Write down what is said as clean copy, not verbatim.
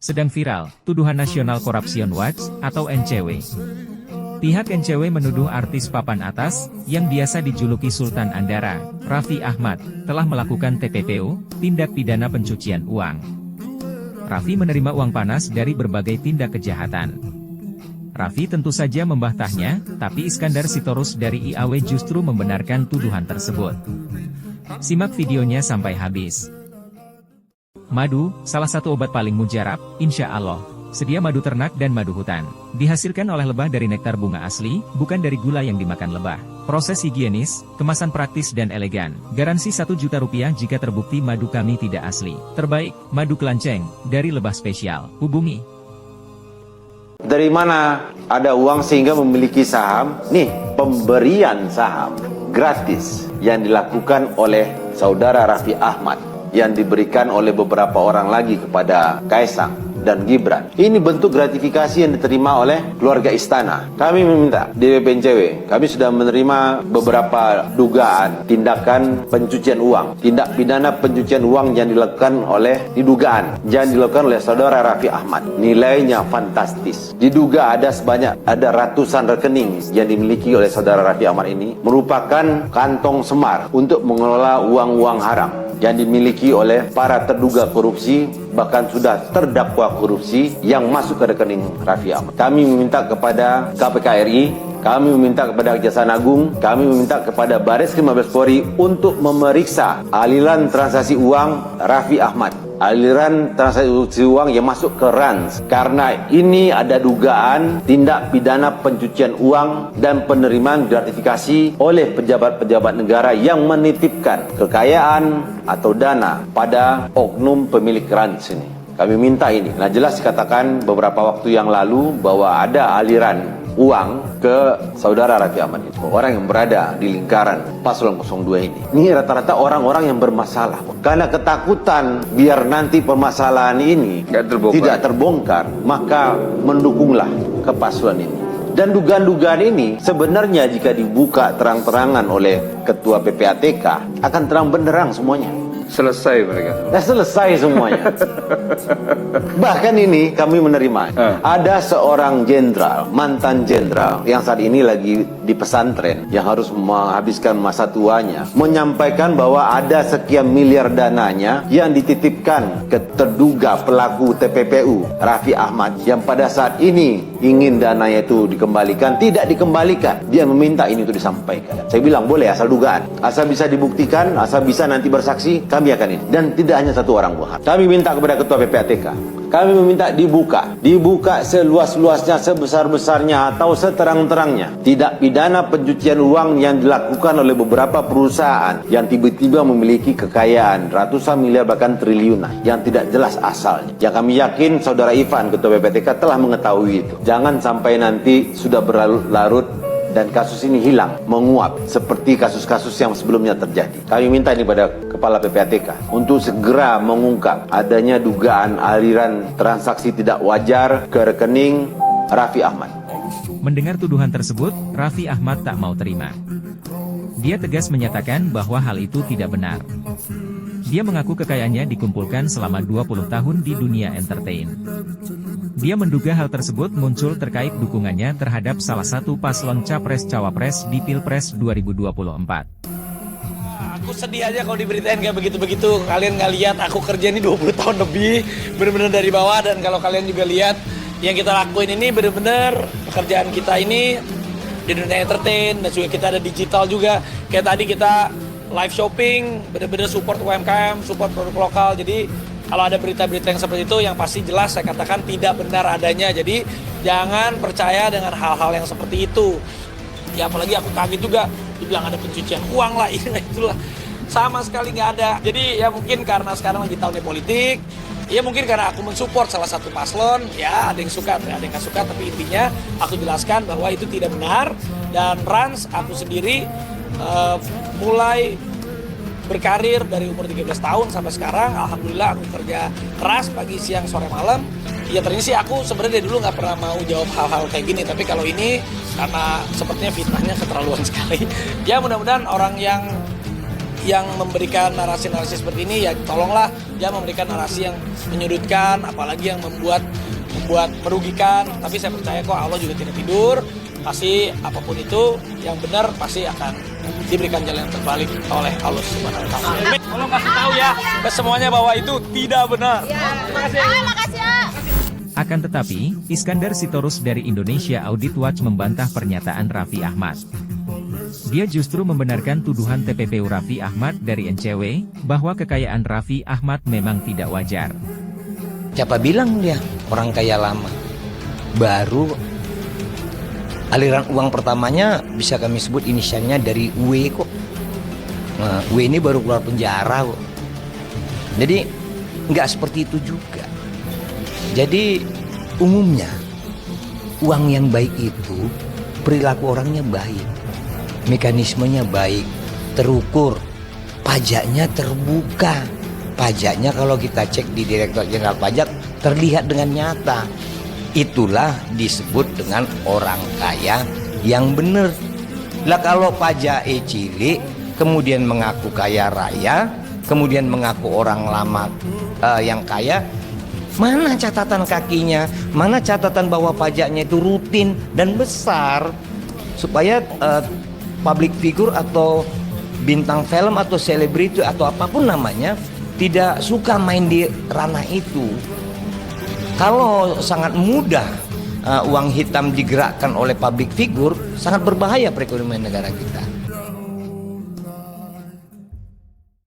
Sedang viral, tuduhan National Corruption Watch, atau NCW. Pihak NCW menuduh artis papan atas, yang biasa dijuluki Sultan Andara, Raffi Ahmad, telah melakukan TPPU, tindak pidana pencucian uang. Raffi menerima uang panas dari berbagai tindak kejahatan. Raffi tentu saja membantahnya, tapi Iskandar Sitorus dari IAW justru membenarkan tuduhan tersebut. Simak videonya sampai habis. Madu, salah satu obat paling mujarab, insya Allah. Sedia madu ternak dan madu hutan. Dihasilkan oleh lebah dari nektar bunga asli, bukan dari gula yang dimakan lebah. Proses higienis, kemasan praktis dan elegan. Garansi Rp1.000.000 jika terbukti madu kami tidak asli. Terbaik, madu kelanceng, dari lebah spesial. Hubungi. Dari mana ada uang sehingga memiliki saham? Nih, pemberian saham gratis yang dilakukan oleh saudara Raffi Ahmad, yang diberikan oleh beberapa orang lagi kepada Kaisang dan Gibran. Ini bentuk gratifikasi yang diterima oleh keluarga istana. Kami meminta DPP NCW, kami sudah menerima beberapa dugaan tindakan pencucian uang, tindak pidana pencucian uang yang dilakukan oleh saudara Raffi Ahmad. Nilainya fantastis. Diduga ada ratusan rekening yang dimiliki oleh saudara Raffi Ahmad ini merupakan kantong semar untuk mengelola uang-uang haram yang dimiliki oleh para terduga korupsi, bahkan sudah terdakwa korupsi yang masuk ke rekening Raffi Ahmad. Kami meminta kepada KPK RI, kami meminta kepada Kejaksaan Agung, kami meminta kepada Bareskrim Mabes Polri untuk memeriksa aliran transaksi uang Raffi Ahmad, aliran transaksi uang yang masuk ke RANS, karena ini ada dugaan tindak pidana pencucian uang dan penerimaan gratifikasi oleh pejabat-pejabat negara yang menitipkan kekayaan atau dana pada oknum pemilik RANS ini. Kami minta ini. Nah, jelas dikatakan beberapa waktu yang lalu bahwa ada aliran uang ke saudara Raffi Ahmad itu, orang yang berada di lingkaran Paslon 02 ini. Ini rata-rata orang-orang yang bermasalah. Karena ketakutan biar nanti permasalahan ini tidak terbongkar, maka mendukunglah ke paslon ini. Dan dugaan-dugaan ini sebenarnya jika dibuka terang-terangan oleh Ketua PPATK akan terang benderang semuanya. Selesai mereka. Selesai semuanya. Bahkan ini kami menerima. Ada seorang jenderal, mantan jenderal, yang saat ini lagi di pesantren, yang harus menghabiskan masa tuanya, menyampaikan bahwa ada sekian miliar dananya yang dititipkan ke terduga pelaku TPPU, Raffi Ahmad, yang pada saat ini ingin dananya itu dikembalikan, tidak dikembalikan. Dia meminta ini itu disampaikan. Saya bilang boleh, asal dugaan, asal bisa dibuktikan, asal bisa nanti bersaksi, kami akan ini. Dan tidak hanya satu orang, bukan. Kami minta kepada Ketua PPATK, kami meminta dibuka seluas-luasnya, sebesar-besarnya atau seterang-terangnya tindak pidana pencucian uang yang dilakukan oleh beberapa perusahaan yang tiba-tiba memiliki kekayaan ratusan miliar bahkan triliunan yang tidak jelas asalnya. Yang kami yakin saudara Ivan, Ketua PPATK, telah mengetahui itu. Jangan sampai nanti sudah berlarut dan kasus ini hilang, menguap seperti kasus-kasus yang sebelumnya terjadi. Kami minta ini pada Kepala PPATK untuk segera mengungkap adanya dugaan aliran transaksi tidak wajar ke rekening Raffi Ahmad. Mendengar tuduhan tersebut, Raffi Ahmad tak mau terima. Dia tegas menyatakan bahwa hal itu tidak benar. Dia mengaku kekayaannya dikumpulkan selama 20 tahun di dunia entertain. Dia menduga hal tersebut muncul terkait dukungannya terhadap salah satu paslon Capres-Cawapres di Pilpres 2024. Aku sedih aja kalau diberitain kayak begitu-begitu. Kalian nggak lihat aku kerja ini 20 tahun lebih, bener-bener dari bawah. Dan kalau kalian juga lihat yang kita lakuin ini bener-bener pekerjaan kita ini di dunia entertain, dan juga kita ada digital juga. Kayak tadi kita live shopping, bener-bener support UMKM, support produk lokal. Jadi kalau ada berita-berita yang seperti itu, yang pasti jelas saya katakan tidak benar adanya. Jadi jangan percaya dengan hal-hal yang seperti itu. Ya apalagi aku kaget juga, dibilang ada pencucian uang lah, inilah itulah. Sama sekali nggak ada. Jadi ya mungkin karena sekarang lagi tahunnya politik, ya mungkin karena aku mensupport salah satu paslon, ya ada yang suka, ada yang nggak suka. Tapi intinya aku jelaskan bahwa itu tidak benar. Dan Rans, aku sendiri mulai berkarir dari umur 13 tahun sampai sekarang, alhamdulillah aku kerja keras pagi, siang, sore, malam. Ya ternyata sih aku sebenarnya dari dulu nggak pernah mau jawab hal-hal kayak gini, tapi kalau ini karena sepertinya fitnahnya keterlaluan sekali. Ya mudah-mudahan orang yang yang memberikan narasi-narasi seperti ini, ya tolonglah jangan memberikan narasi yang menyudutkan, apalagi yang membuat merugikan. Tapi saya percaya kok Allah juga tidak tidur, pasti apapun itu yang benar pasti akan diberikan jalan yang terbalik oleh Allah Subhanahu wa taala. Tolong kasih tahu ya ke semuanya bahwa itu tidak benar. Makasih ya. Akan tetapi, Iskandar Sitorus dari Indonesia Audit Watch membantah pernyataan Raffi Ahmad. Dia justru membenarkan tuduhan TPPU Raffi Ahmad dari NCW, bahwa kekayaan Raffi Ahmad memang tidak wajar. Siapa bilang dia orang kaya lama? Baru aliran uang pertamanya bisa kami sebut inisialnya dari W kok. Nah, W ini baru keluar penjara kok. Jadi nggak seperti itu juga. Jadi umumnya uang yang baik itu perilaku orangnya baik, mekanismenya baik, terukur, pajaknya terbuka. Pajaknya kalau kita cek di Direktorat Jenderal Pajak terlihat dengan nyata. Itulah disebut dengan orang kaya yang benar. Lah kalau pajak cilik kemudian mengaku kaya raya, kemudian mengaku orang lama yang kaya, mana catatan kakinya? Mana catatan bahwa pajaknya itu rutin dan besar? Supaya public figure atau bintang film atau selebriti atau apapun namanya tidak suka main di ranah itu. Kalau sangat mudah uang hitam digerakkan oleh public figure, sangat berbahaya perekonomian negara kita.